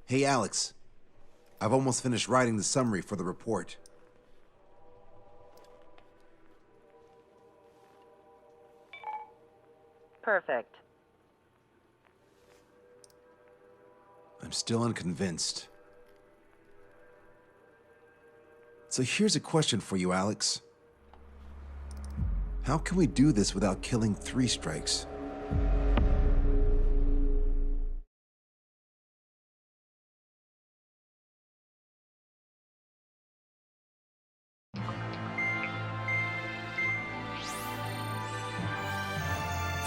Hey, Alex. I've almost finished writing the summary for the report. Perfect. I'm still unconvinced. So here's a question for you, Alex. How can we do this without killing 3 strikes?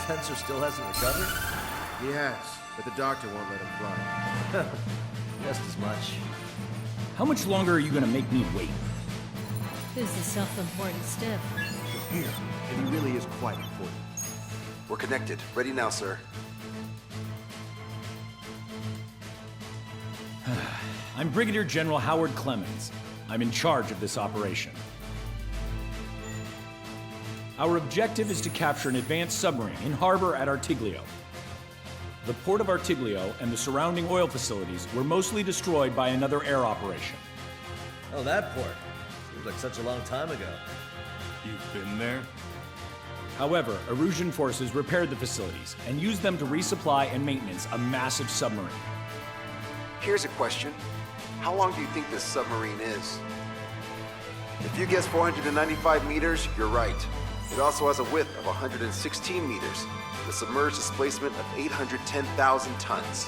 Fencer still hasn't recovered? He has, but the doctor won't let him fly. Just as much. How much longer are you gonna make me wait? Who's the self-important stiff? You're here, and he really is quite important. We're connected. Ready now, sir. I'm Brigadier General Howard Clemens. I'm in charge of this operation. Our objective is to capture an advanced submarine in harbor at Artiglio. The port of Artiglio and the surrounding oil facilities were mostly destroyed by another air operation. Oh, that port. Seems like such a long time ago. You've been there? However, Erusian forces repaired the facilities and used them to resupply and maintenance a massive submarine. Here's a question. How long do you think this submarine is? If you guess 495 meters, you're right. It also has a width of 116 meters, with a submerged displacement of 810,000 tons.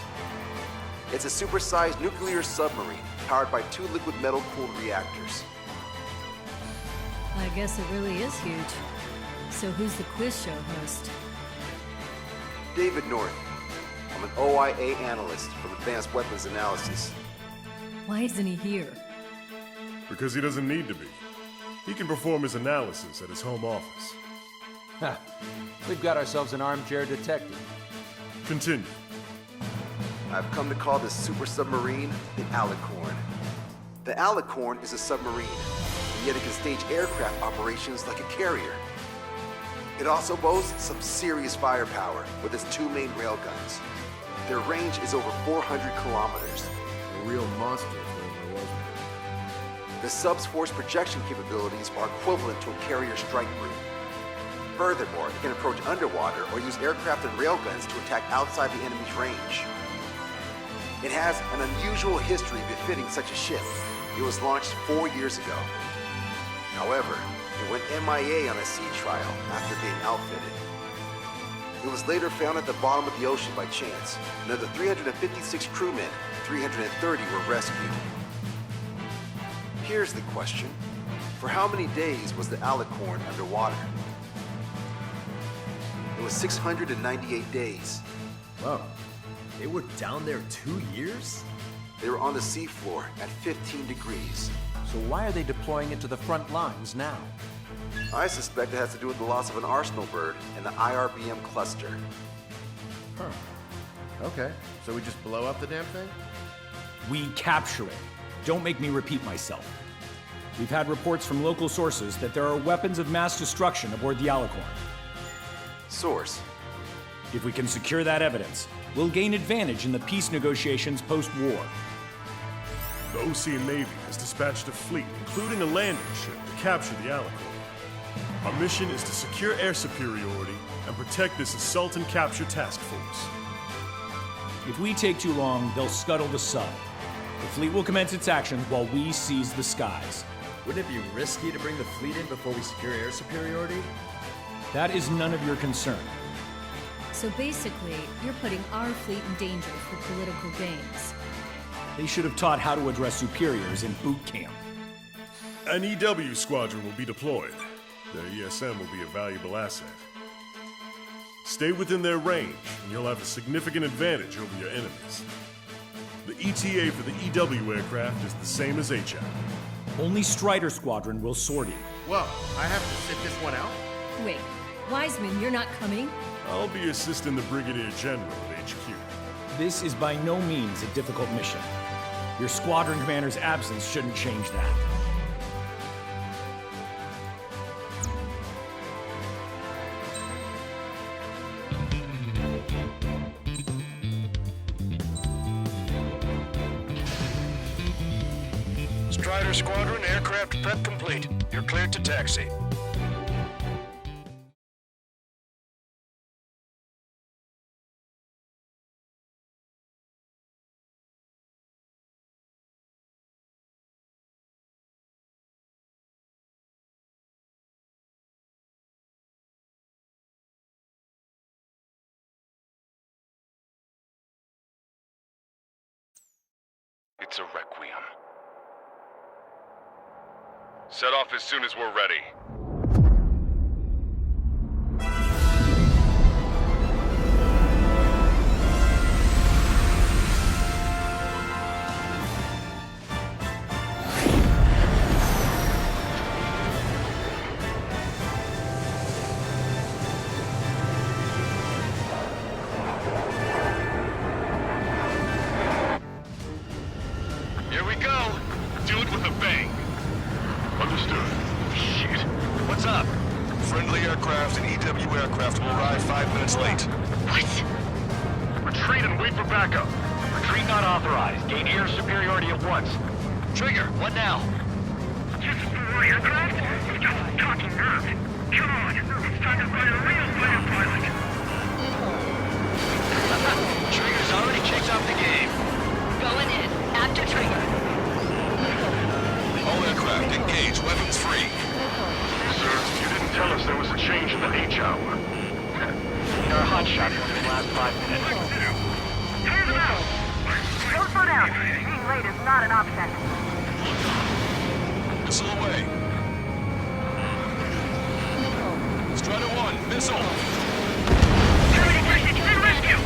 It's a supersized nuclear submarine powered by 2 liquid metal-cooled reactors. I guess it really is huge. So who's the quiz show host? David North. I'm an OIA analyst from Advanced Weapons Analysis. Why isn't he here? Because he doesn't need to be. He can perform his analysis at his home office. Ha! We've got ourselves an armchair detective. Continue. I've come to call this super submarine the Alicorn. The Alicorn is a submarine, and yet it can stage aircraft operations like a carrier. It also boasts some serious firepower with its 2 main railguns. Their range is over 400 kilometers. A real monster if there was one. The sub's force projection capabilities are equivalent to a carrier strike group. Furthermore, it can approach underwater or use aircraft and railguns to attack outside the enemy's range. It has an unusual history befitting such a ship. It was launched 4 years ago. However, it went MIA on a sea trial after being outfitted. It was later found at the bottom of the ocean by chance, and of the 356 crewmen, 330 were rescued. Here's the question. For how many days was the Alicorn underwater? It was 698 days. Whoa. They were down there 2 years? They were on the seafloor at 15 degrees. So why are they deploying it to the front lines now? I suspect it has to do with the loss of an arsenal bird in the IRBM cluster. Huh. Okay, so we just blow up the damn thing? We capture it. Don't make me repeat myself. We've had reports from local sources that there are weapons of mass destruction aboard the Alicorn. Source. If we can secure that evidence, we'll gain advantage in the peace negotiations post-war. The Ocean Navy has dispatched a fleet, including a landing ship, to capture the Alicorn. Our mission is to secure air superiority and protect this assault and capture task force. If we take too long, they'll scuttle the sub. The fleet will commence its actions while we seize the skies. Wouldn't it be risky to bring the fleet in before we secure air superiority? That is none of your concern. So basically, you're putting our fleet in danger for political gains. They should have taught how to address superiors in boot camp. An EW squadron will be deployed. Their ESM will be a valuable asset. Stay within their range, and you'll have a significant advantage over your enemies. The ETA for the EW aircraft is the same as HAP. Only Strider Squadron will sort in. Whoa, I have to sit this one out? Wait, Wiseman, you're not coming? I'll be assisting the Brigadier General at HQ. This is by no means a difficult mission. Your squadron commander's absence shouldn't change that. Strider Squadron, aircraft prep complete. You're cleared to taxi. It's a requiem. Set off as soon as we're ready. Here we go. Do it with a bang. Understood. Shit. What's up? Friendly aircraft and EW aircraft will arrive 5 minutes late. What? Retreat and wait for backup. Retreat not authorized. Gain air superiority at once. Trigger, what now? Just for aircraft? You've got some talking nerve. Come on, it's time to find a real fighter pilot. Trigger's already kicked off the game. Going in. After trigger. All aircraft, engage. Weapons free. Sir, you didn't tell us there was a change in the H hour. Our hot shot for the last 5 minutes. Turn them out! Don't slow down. Being late is not an option. Missile away. Strider 1, missile. Target to the rescue!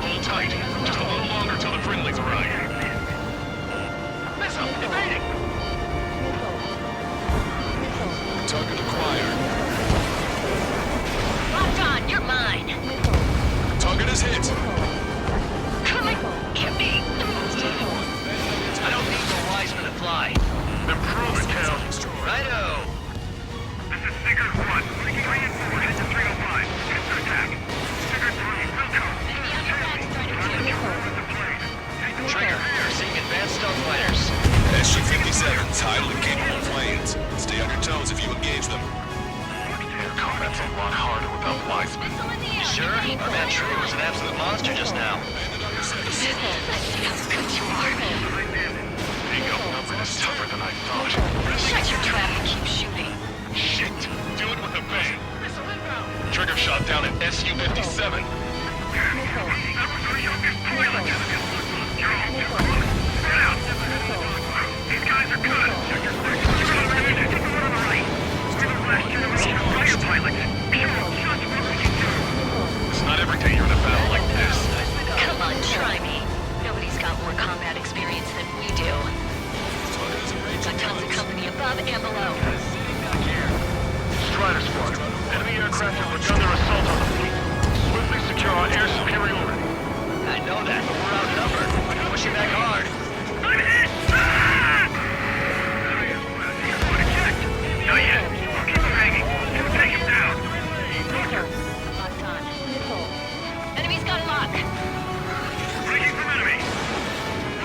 Hold tight. Just a little longer till the friendlies arrive. Missile, evading! Target acquired. Locked on. You're mine. Target is hit. Come on. Get me. I don't need no Wiseman to fly. Improve it, Cal. Righto. This is Sigurd 1. Making way in forward into 305. Counter attack. Sigurd 3, welcome. Trigger, we're seeing advanced stealth fighters. SU-57s, highly capable planes. Stay on your toes if you engage them. Air combat's a lot harder without Wiseman. You sure? Our man Trigger was an absolute monster just now. Bingo, nothing is tougher than I thought. Shut your trap and keep shooting. Shit! Do it with a bang. Trigger shot down at SU-57. These guys are good. Fighter pilot. It's not every day you're in a battle like this. Come on, try me. Nobody's got more combat experience than we do. Got tons of company above and below. Strider Squadron. Enemy aircraft have begun their assault on the fleet. Swiftly secure our air superiority. I know that, but we're outnumbered. Pushing back hard. I'm hit! Not yet. I'll keep him hanging. He'll take him down. Locked on. Enemy's got a lock. Breaking from enemy.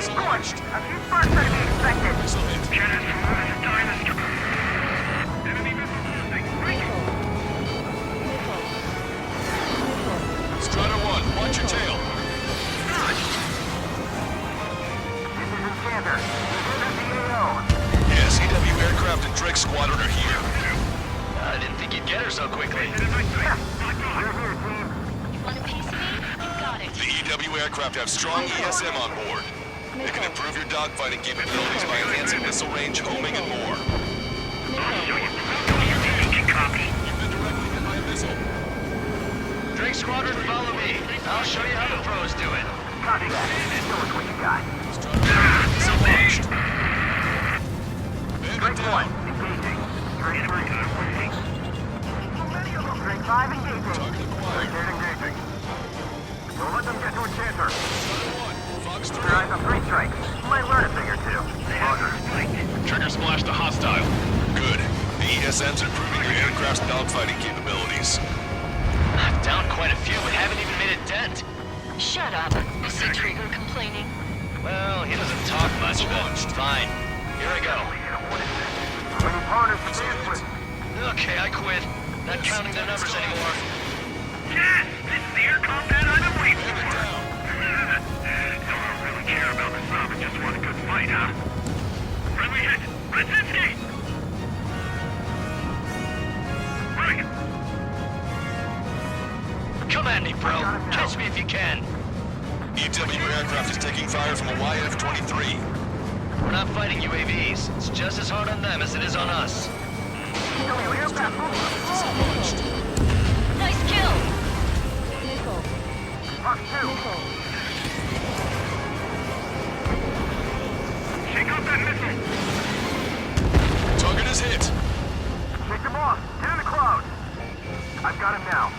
Scorched. A few sparks are to be expected. Cannons from one at a time is... Enemy missile moving. Breaking. Strider 1, watch your tail. This is Enchanter. This is the AO. Yes, EW aircraft and Drake Squadron are here. I didn't think you'd get her so quickly. We're here, team. You want a piece of me? You got it. The EW aircraft have strong ESM on board. They can improve your dogfighting capabilities by enhancing missile range, homing, and more. Copy. You've been directly hit by a missile. Drake Squadron, follow me. I'll show you how the pros do it. Copy that. Show us what you got. Missile launched. Drake 1, engaging. Drake 3, waiting. Drake 5, engaging. Drake 8, engaging. Don't let them get to Enchanter. Fox 3. Your eyes on 3 strikes. Might learn a thing or two. Roger. Trigger splashed a hostile. Good. The ESM's improving your aircraft's dogfighting capabilities. I've downed quite a few, but haven't even made a dent. Shut up. You see Trigger complaining? Well, he doesn't talk much, but fine. Here I go. How many partners to dance with? Okay, I quit. Not counting the numbers anymore. Yes! This is the air combat I've been waiting for! Don't really care about the sub and just want a good fight, huh? Friendly hit! Brzezinski! Right! Come at me, bro. Catch me if you can. EW aircraft is taking fire from a YF-23. We're not fighting UAVs. It's just as hard on them as it is on us. Nice kill! Shake off that missile! Target is hit. Shake them off. Get in the cloud. I've got him now.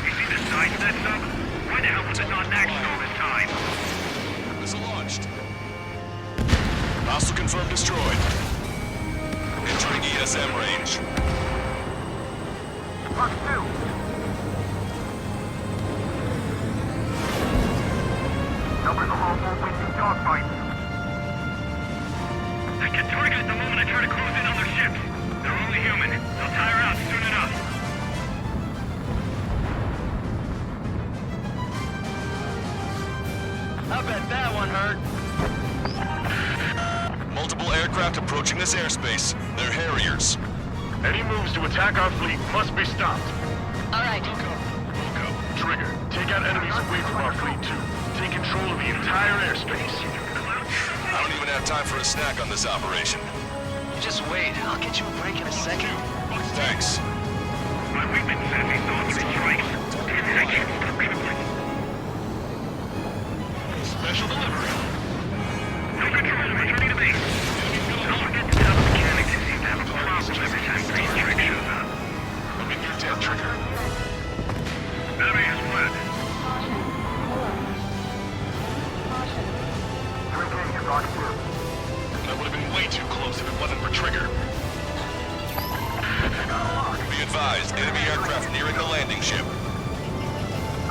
You see the size of that sub? Why the hell was it not next all this time? Missile launched. Hostile confirmed destroyed. Entering ESM range. Mark 2. Numbers are all won't win these dogfights. I can target it the moment I try to close in on their ships. They're only human. They'll tire out soon enough. I bet that one hurt. Multiple aircraft approaching this airspace. They're Harriers. Any moves to attack our fleet must be stopped. All right. Trigger, take out enemies away from our fleet too. Take control of the entire airspace. I don't even have time for a snack on this operation. You just wait. I'll get you a break in a second. Thanks. My weakness says he saw 3 strikes. I can't stop crippling. Special delivery. No control, returning to base. Don't forget to tell the mechanics he seems to have a problem every time Green Trick shows up. I'm in your dead, Trigger. Enemy is split. Engage, Rock 2. That would have been way too close if it wasn't for Trigger. Be advised, enemy aircraft nearing the landing ship.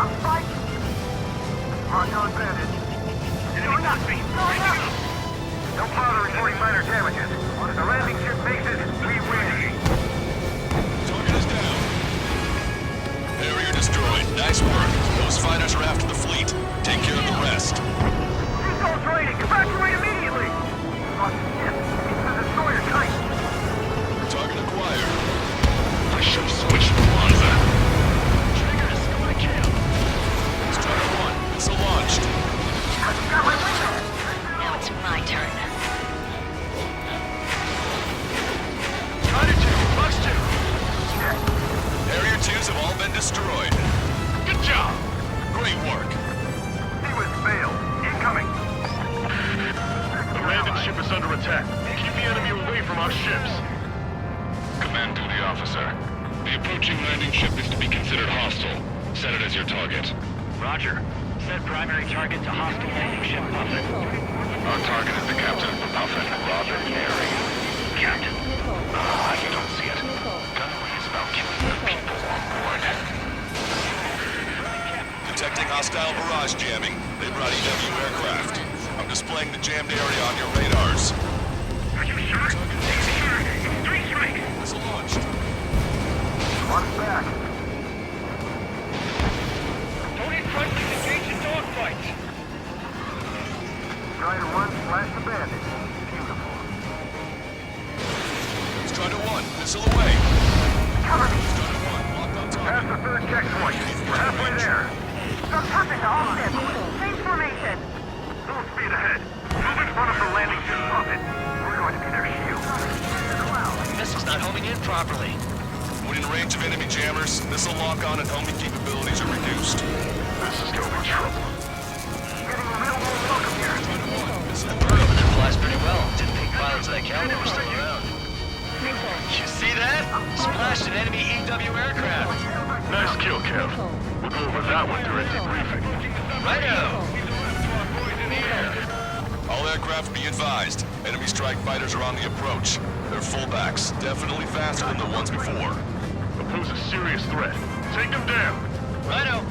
I'm fighting. On your advantage. Enemy got me. Don't bother reporting minor damages. If the landing ship makes it, we win. Target is down. Harrier destroyed. Nice work. Those fighters are after the fleet. Take care of the rest. Seagull's raiding. Evacuate immediately. Fuck shit. It's the destroyer type. Target acquired. I should have switched to Wanza. Trigger is going to kill. Strider 1. Missile launched. Now it's my turn. Strider 2, Fox 2. Harrier 2s have all been destroyed. Good job. Great work. Seawiz failed. Incoming. The landing ship is under attack. Keep the enemy away from our ships. Command duty officer. The approaching landing ship is to be considered hostile. Set it as your target. Roger. Set primary target to hostile landing ship Puffin. Our target is the captain of the Puffin, Robin Airy. Captain? You don't see it. Gunnery is about killing good people on board. Detecting hostile barrage jamming. They brought EW aircraft. I'm displaying the jammed area on your radars. Are you sure? Sure. 3 strikes. Missile launched. One back. Don't hit friendlies. Engage in dogfights. Strider 1 slashed the bandit. Beautiful. Strider 1. Missile away. Cover me. Strider 1. Locked on target. Past the 3rd checkpoint. We're halfway there. Some touching to all ships. Change formation. Full speed ahead. Move in front of the landing ship Puffin. We're going to be their shield. Missile's not homing in properly. When in range of enemy jammers, missile lock-on and homing capabilities are reduced. This is gonna be trouble. Getting a real warm welcome here. That bird over there flies pretty well. Didn't think pilots of that caliber were still around. You see that? Splashed an enemy EW aircraft. Nice kill, Kev. We'll go over that one during debriefing. Righto! All aircraft be advised. Enemy strike fighters are on the approach. They're fullbacks, definitely faster than the ones before. Pose a serious threat. Take them down. Righto!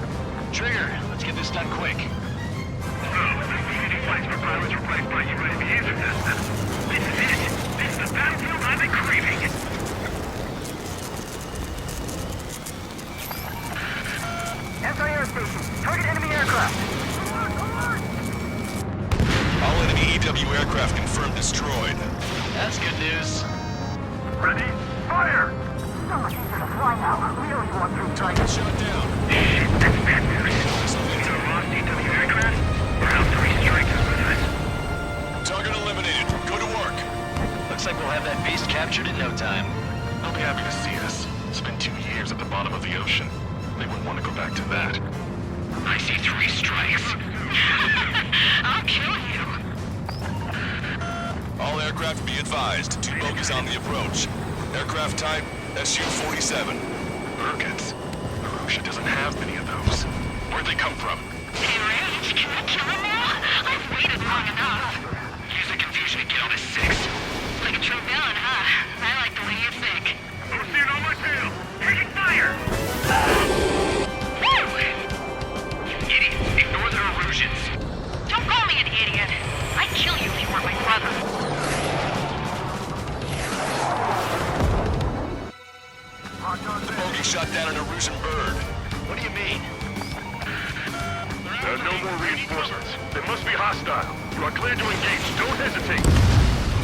Trigger, let's get this done quick. So, flights for pilots replaced by UAVs are this. This is it. aircraft confirmed destroyed. That's good news. Ready? Fire! So much easier to fly now. We always want to try. Target shot down. Shit, that's bad news. Either lost EW aircraft, or out 3 strikers with us. Target eliminated. Go to work. Looks like we'll have that beast captured in no time. They'll be happy to see us. It's been 2 years at the bottom of the ocean. They wouldn't want to go back to that. I see 3 strikes. I'll kill you. All aircraft be advised. 2 bogies on the approach. Aircraft type Su-47. Birkins. Arusha doesn't have many of those. Where'd they come from? Enraged? Can I kill him now? I've waited long enough. Use the confusion to get on a 6. Like a true villain, huh? I like the way you think. Don't see it on my tail. Taking fire. Woo! You idiot. Ignore the erosions. Don't call me an idiot. I'd kill you if you weren't my brother. Bogey shot down an Erusian bird. What do you mean? There are no more reinforcements. They must be hostile. You are cleared to engage. Don't hesitate.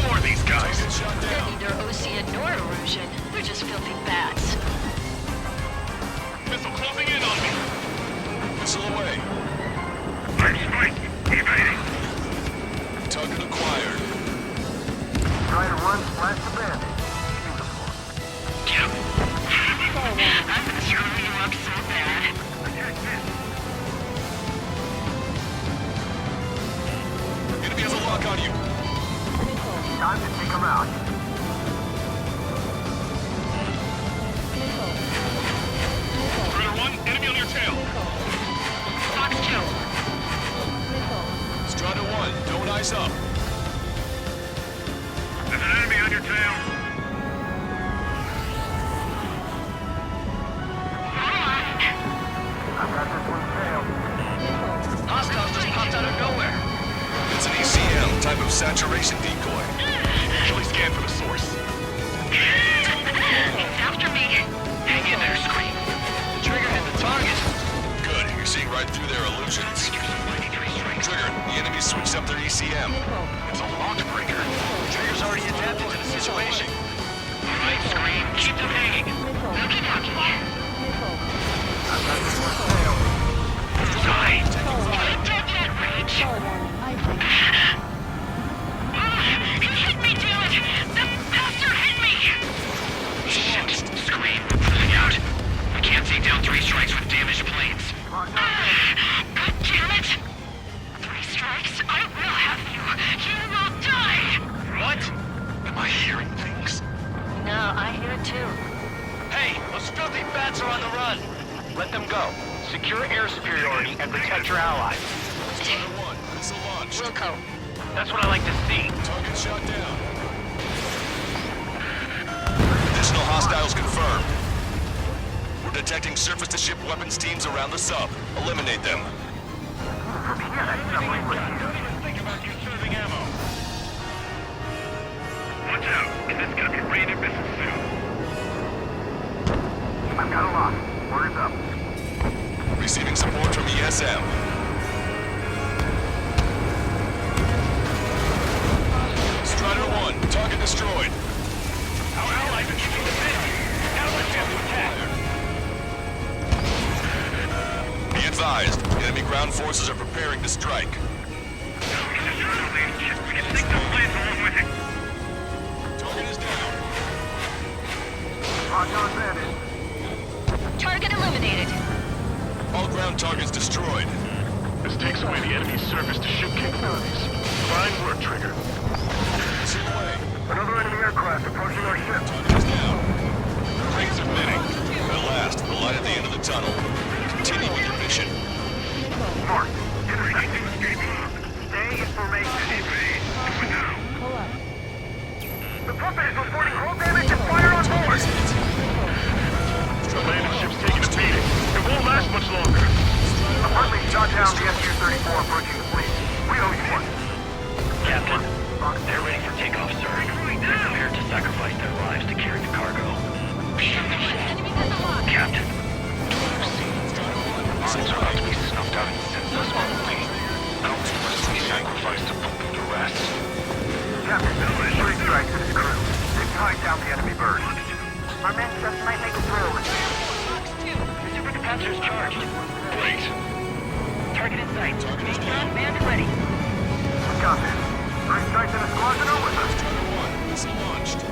More of these guys. Target shot They're down. neither Ocean nor Erusian. They're just filthy bats. Missile closing in on me. Missile away. I'm spiked. Evading. Target acquired. Try to run, splash the bandit. I'm gonna screw you up so bad. Enemy has a lock on you. Time to take him out. Strider 1, enemy on your tail. Fox 2. Strider 1, don't ice up. There's an enemy on your tail. I've got this one tailed. Hostiles just popped out of nowhere. It's an ECM, type of saturation decoy. Usually scan for the source. It's after me. Hang in there, Scream. The trigger hit the target. Good, you're seeing right through their illusions. Trigger, the enemy switched up their ECM. It's a launch breaker. Trigger's already adapted to the situation. All right, Scream. Keep them hanging. Okie dokie. I've got this one tailed. Die. You ain't dead yet, Rage. He hit me, damn it! The bastard hit me! Shit. Scream. We're pulling out. We can't take down 3 strikes with damaged planes. God damn it! 3 strikes, I will have you. You will die! What? Am I hearing things? No, I hear it too. Hey, those filthy bats are on the run. Let them go. Secure air superiority and protect your allies. Strider 1, missile launched. Wilco. That's what I like to see. Target shot down. Additional hostiles confirmed. We're detecting surface-to-ship weapons teams around the sub. Eliminate them. From here, that submarine was here. Think about conserving ammo. Watch out. This is gonna be raining missiles soon. I've got a lock. Word is up. Receiving support from ESM. Strider 1, target destroyed. Our allies are keeping the busy. Now let's get to attack. Be advised, enemy ground forces are preparing to strike. We can sink the planes along with it. Target is down. Roger on bandit. Target eliminated. All ground targets destroyed. This takes away the enemy's surface-to-ship capabilities. Fine work, Trigger. Missile away. Another enemy aircraft approaching our ship. Target is down. Rings are thinning. At last, the light at the end of the tunnel. Continue with your mission. Mark. Ready to escape. Stay in formation. Evade. Do it now. The puppet is reporting hull damage and fire on board. The landing ship's taking a beating. It won't last much longer. Apparently shot down the SU-34 approaching the fleet. out the enemy bird. Our men just might make it through. Fox 2, the supercapacitor is charged. Great. Target in sight. Recon, manned and ready. We got this. Three strikes in a squadron are with us. Strider 1, missile launched.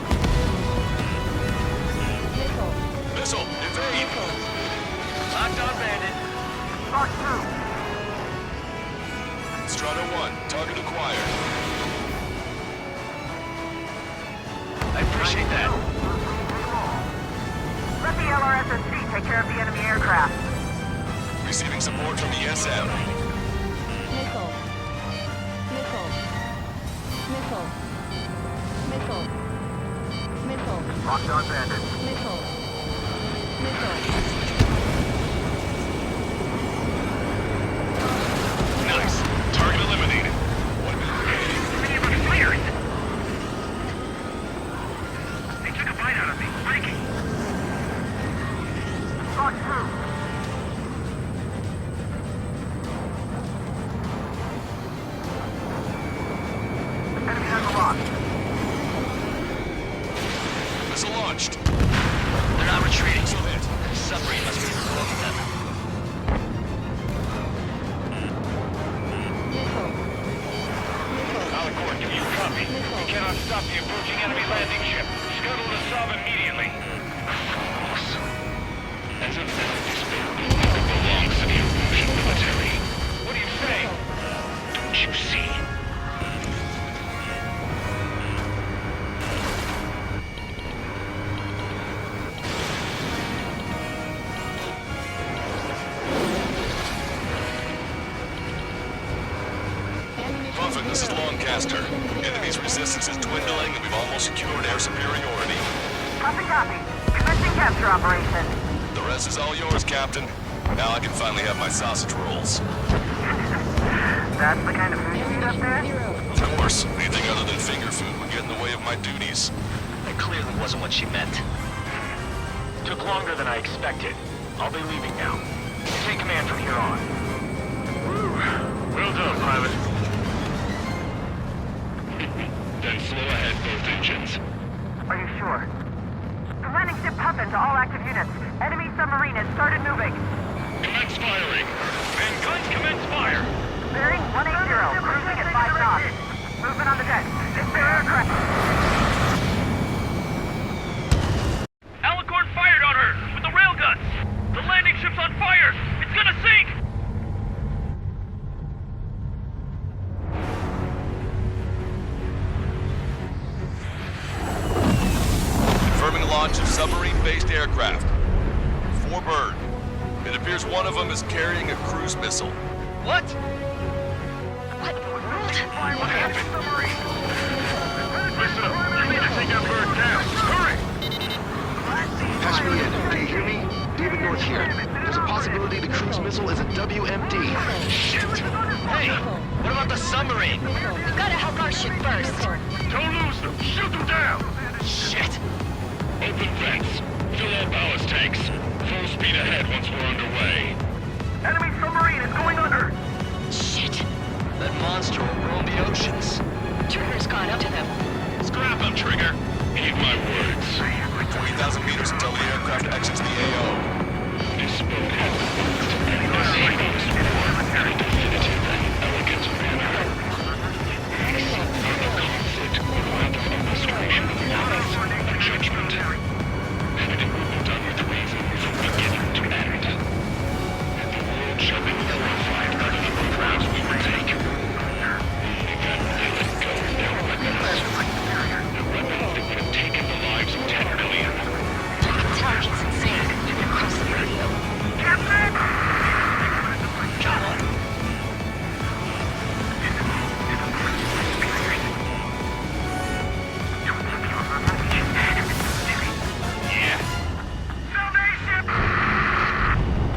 Missile, evade! Locked on bandit. Fox 2. Strider 1, target acquired. I appreciate that. Let the LRSSC take care of the enemy aircraft. Receiving support from ESM. Missile. Missile. Missile. Missile. Missile. Locked on bandit. Missile. Missile. Nice. Target eliminated. Many of us fighters. They took a bite out of me. Breaking. Fox 2. Enemy has a lock. Missile launched. They're not retreating. Missile hit. The submarine must be blowing them. Alicorn, do you copy? We cannot stop the approaching enemy landing ship. Scuttle the sub immediately. As of now, this building belongs to the Russian military. What do you say? Don't you see? Prophet, this is Lancaster. Enemy's resistance is dwindling and we've almost secured air superiority. Copy, copy. Commencing capture operation. The rest is all yours, Captain. Now I can finally have my sausage rolls. That's the kind of food you eat up there? Of course, anything other than finger food would get in the way of my duties. That clearly wasn't what she meant. Took longer than I expected. I'll be leaving now. Take command from here on. Well done, pilot. Then slow ahead both engines. Are you sure? The landing ship Puffin to all active units. Enemy submarine has started moving. Commence firing. And guns commence fire. Bearing 180, cruising at 5 knots. Movement on the deck. It's their aircraft. Alicorn fired on her with the railguns. The landing ship's on fire. It's gonna sink. Confirming launch of submarine-based aircraft. 4 bird. It appears one of them is carrying a cruise missile. What? What in the world? What happened? Listen up. You need to take that bird down. Hurry! Patch me in. Do you hear me? David North here. There's a possibility the cruise missile is a WMD. Shit! Hey, what about the submarine? We've got to help our ship first. Don't lose them. Shoot them down. Shit! Open vents. Fill all ballast tanks. Full speed ahead once we're underway. Enemy submarine is going under. Shit. That monster will roam the oceans. Trigger's gone up to them. Scrap them, Trigger. Heed my words. 20,000 meters until the aircraft exits the AO. This boat has worked, and it was very definitive and elegant manner. The conflict will rather illustration of purpose and judgment. And it will be done with reason from beginning to end. And the world shall be horrified by the number of rounds we will take. They can let go of their weapons. The weapons that would have taken the lives of 10 million. Intelligence insane. Across the radio. Captain! Come on.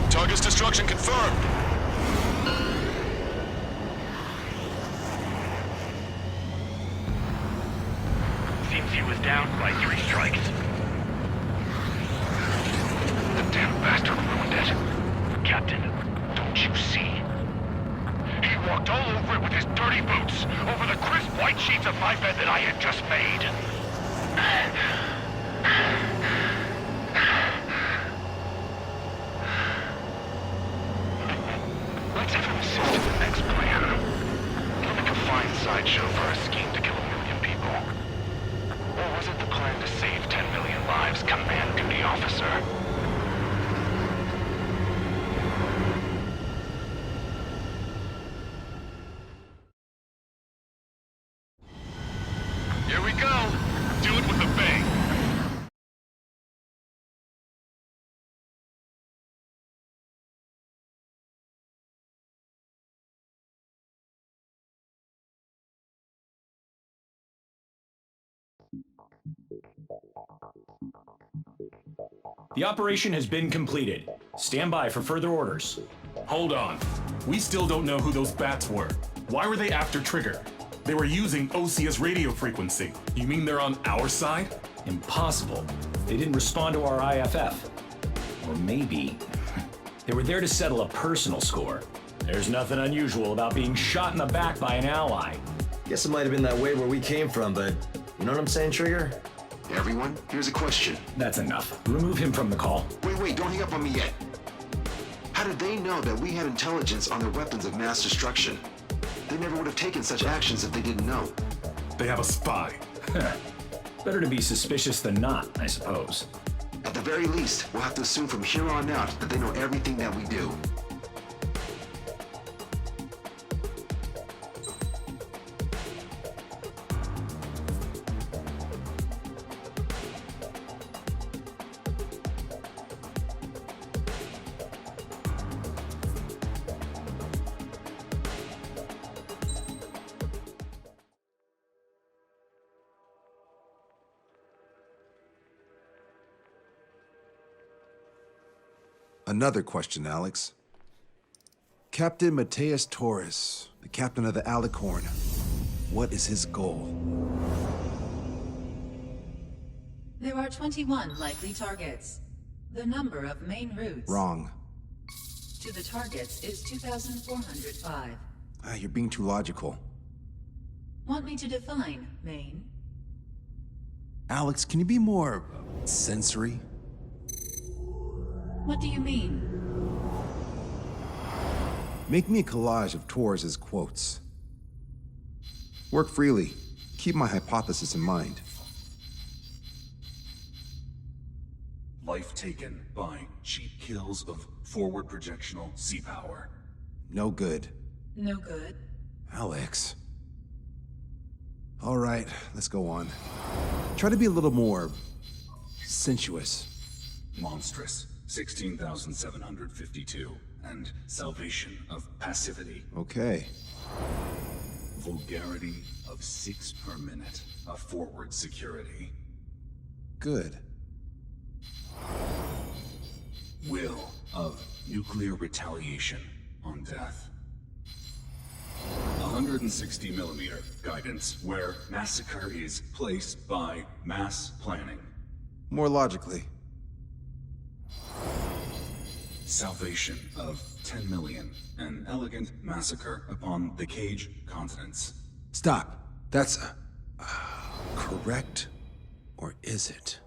Target's destruction confirmed. Seems he was down by 3 strikes. The damn bastard ruined it. Captain, don't you see? He walked all over it with his dirty boots, over the crisp white sheets of my bed that I had just made. Let's have him assist in the next plan. It'll make a fine sideshow for our scheme to kill 1 million people. Or was it the plan to save 10 million lives, Command Duty Officer? Here we go. Do it with a bang. The operation has been completed. Stand by for further orders. Hold on. We still don't know who those bats were. Why were they after Trigger? They were using Osea's radio frequency. You mean they're on our side? Impossible. They didn't respond to our IFF. Or maybe they were there to settle a personal score. There's nothing unusual about being shot in the back by an ally. Guess it might have been that way where we came from, but you know what I'm saying, Trigger? Everyone, here's a question. That's enough. Remove him from the call. Wait, don't hang up on me yet. How did they know that we had intelligence on their weapons of mass destruction? They never would have taken such actions if they didn't know. They have a spy. Better to be suspicious than not, I suppose. At the very least, we'll have to assume from here on out that they know everything that we do. Another question, Alex. Captain Mateus Torres, the captain of the Alicorn. What is his goal? There are 21 likely targets. The number of main routes Wrong. to the targets is 2,405. You're being too logical. Want me to define main? Alex, can you be more sensory? What do you mean? Make me a collage of Torres's quotes. Work freely. Keep my hypothesis in mind. Life taken by cheap kills of forward projectional sea power. No good. No good. Alex. All right, let's go on. Try to be a little more sensuous. Monstrous. 16,752. And salvation of passivity. Okay. Vulgarity of 6 per minute of forward security. Good. Will of nuclear retaliation on death. 160 millimeter guidance where massacre is placed by mass planning. More logically. Salvation of 10 million. An elegant massacre upon the Cage continents. Stop. That's correct, or is it?